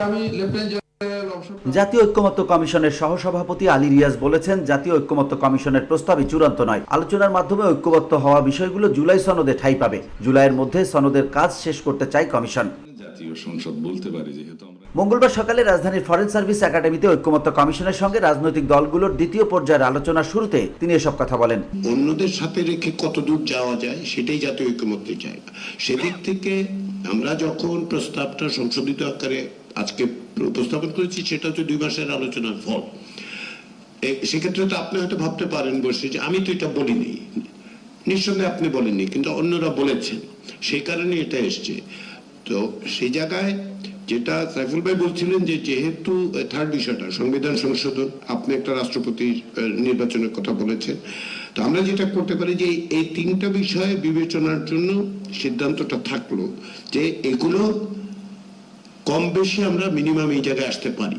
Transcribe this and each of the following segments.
আমি লেফটেন্যান্ট জাতীয় ঐক্যমত্য কমিশনের সহসভাপতি আলী রিয়াজ বলেছেন, জাতীয় ঐক্যমত্য কমিশনের প্রস্তাবই চূড়ান্ত নয়। আলোচনার মাধ্যমে ঐক্যবদ্ধ হওয়া বিষয়গুলো জুলাই সনদে ঠাঁই পাবে। জুলাইয়ের মধ্যে সনদের কাজ শেষ করতে চায় কমিশন। জাতীয় সংসদ বলতে পারি যেহেতু মঙ্গলবার সকালে রাজধানীর ফরেন সার্ভিস একাডেমিতে ঐক্যমত্য কমিশনের সঙ্গে রাজনৈতিক দলগুলোর দ্বিতীয় পর্যায়ের আলোচনার শুরুতে তিনি এসব কথা বলেন। অন্যদের সাথে রেখে কতদূর যাওয়া যায় সেটাই জাতীয় ঐক্যমত্যের জায়গা। সেদিক থেকে আমরা যখন প্রস্তাবটা সংশোধিত আকারে আজকে উপস্থাপন করেছি, সেটা হচ্ছে 2 মাসের আলোচনার ফল। সেক্ষেত্রে তো আপনি হয়তো ভাবতে পারেন বসে যে আমি তো এটা বলিনি। নিঃসন্দেহে আপনি বলেননি, কিন্তু অন্যরা বলেছেন, সেই কারণে এটা এসছে। তো সেই জায়গায় যেটা সাইফুল ভাই বলছিলেন যে যেহেতু থার্ড বিষয়টা সংবিধান সংশোধন, আপনি একটা রাষ্ট্রপতি নির্বাচনের কথা বলেছেন, তো আমরা যেটা করতে পারি যে এই 3টা বিষয়ে বিবেচনার জন্য সিদ্ধান্তটা থাকলো যে এগুলো কম বেশি আমরা মিনিমাম এই জায়গায় আসতে পারি।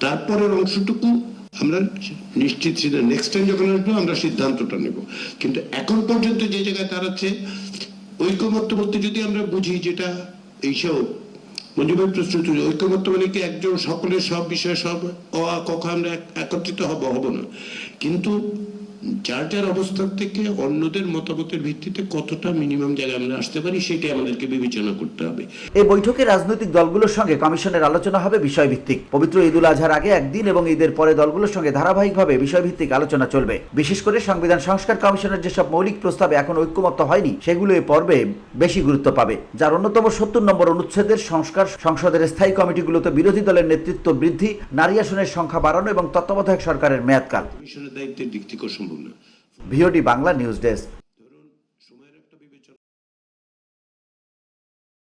তারপরের অংশটুকু আমরা নিশ্চিত নেক্সট টাইম যখন আসবো আমরা সিদ্ধান্তটা নেব। কিন্তু এখন পর্যন্ত যে জায়গায় দাঁড়াচ্ছে, ঐক্যমত্য বলতে যদি আমরা বুঝি যেটা এইসব মঞ্জুভাই প্রশ্ন তুলি, ঐক্যমত্য মানে কি একজন সকলের সব বিষয়ে সব কখন আমরা একত্রিত হব না, কিন্তু যার যার অবস্থান থেকে অন্যদের মতামতের ভিত্তিতে কতটা মিনিমাম জায়গায় আমরা আসতে পারি সেটাই আমাদেরকে বিবেচনা করতে হবে। এই বৈঠকে রাজনৈতিক দলগুলোর সঙ্গে কমিশনের আলোচনা হবে বিষয়ভিত্তিক। পবিত্র ঈদুল আজহার আগে একদিন এবং ঈদের পরে দলগুলোর সঙ্গে ধারাবাহিকভাবে বিষয়ভিত্তিক আলোচনা চলবে। বিশেষ করে সংবিধান সংস্কার কমিশনের যেসব মৌলিক প্রস্তাবে এখন ঐক্যমত্য হয়নি সেগুলো এই পর্বে বেশি গুরুত্ব পাবে, যার অন্যতম 70 নম্বর অনুচ্ছেদের সংস্কার, সংসদের স্থায়ী কমিটিগুলোতে বিরোধী দলের নেতৃত্ব বৃদ্ধি, নারী আসনের সংখ্যা বাড়ানো এবং তত্ত্বাবধায়ক সরকারের মেয়াদকাল। কমিশনের দায়িত্বের দিক থেকে সম্ভব না। VOD Bangla news desk.